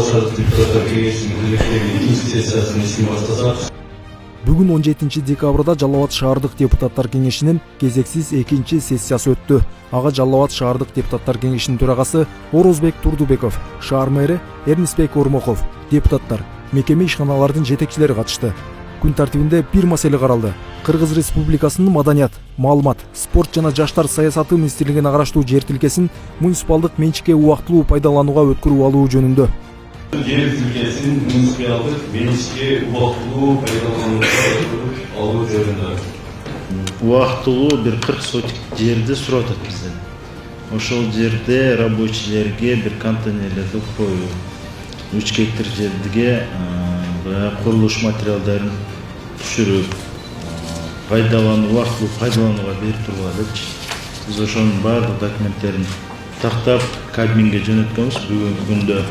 шаардык депутаттар кеңешинин кезектеги экинчи сессиясынын ишин баштасак. Бүгүн 17 декабрда Жалал Абад шаардык депутаттар кеңешинин кезексиз экинчи сессиясы өттү. Ага Жалал Абад шаардык депутаттар кеңешинин төрагасы Орозбек Турдубеков, шаар мэри Эрнисбек Ормоков, депутаттар, мекеме ишканалардын жетекчилери катышты. Күн тартибинде бир маселе каралды. Кыргыз Республикасынын маданият, маалымат, спорт жана жаштар саясаты министрлигине караштуу жер тилкесин муниципалдык менчикке убактылуу пайдаланууга өткөрүп алуу жөнүндө. Жер тилкесин муниципалдык менчикке убактылуу пайдаланууга өткөрүп алуу жөнүндө. Убактылуу бир 40 сотик жерди сурап атат бизден. Ошол жерде рабочийлерге бир контейнерлерди коюу, 3 гектар жерге курулуш материалдарын түшүрүп, убактылуу пайдаланууга берип тургула депчи. Биз ошонун баардык документтерин тактап Кабминге жөнөткөнбүз. Бүгүнкү күндө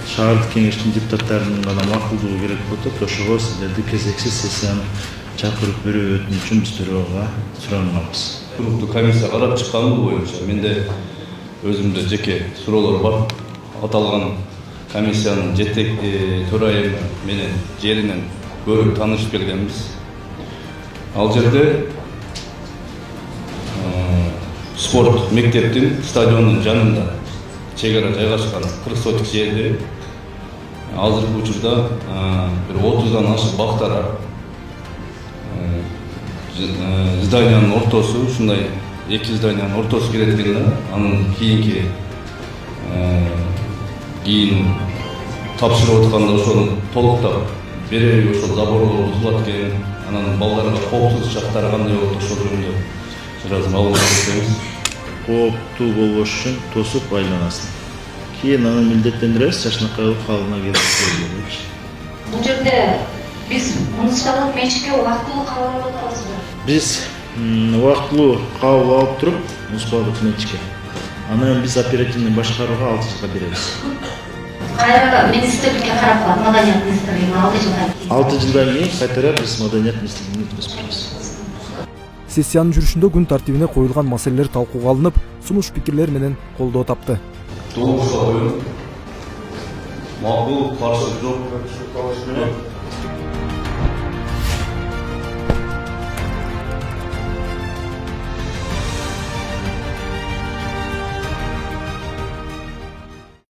шаардык кеңештин депутаттарынын гана макулдугу керек болуп атат. Ошого сиздерди кезексиз сессияны чакырып берүү үчүн биз төрөгага суранганбыз. Туруктуу комиссия карап чыкканы боюнча менде өзүмдө жеке суроолор бар. Аталган комиссиянын төрайымы менен жеринен көрүп таанышып келгенбиз. Ал жерде спорт мектептин стадионунун жанында чегара жайгашкан 40 сотик жерди азыркы учурда бир 30дан ашык бактара зданиянын ортосу, ушундай 2 зданиянын ортосу келет экен да, анын кийин тапшырып атканда ошону толуктап береби ошол заборлор бузулат экен, анан балдарга коопсуз шарттары кандай болот, ошол жөнүндө бир аз маалымат берсеңиз. Кооптуу болбош үчүн тосуп айланасын. Кийин аны милдеттендиребиз, жашынакай калыбына келип. Бул жерде биз муниципалдык менчикке убактылуу кабыл алып атабызбы? Биз убактылуу кабыл алып туруп, муниципалдык менчикке. Анан биз оперативный башкарууга 6 жылга беребиз. Кайра министрликке карап калат, маданият министрлигине 6 жылдан кийин. 6 жылдан кийин кайтара биз маданият министрлигине өткөзүбүз. Сессиянын жүрүшүндө күн тартибине коюлган маселелер талкууга алынып, сунуш пикирлер менен колдоо тапты. Макул, каршы жок.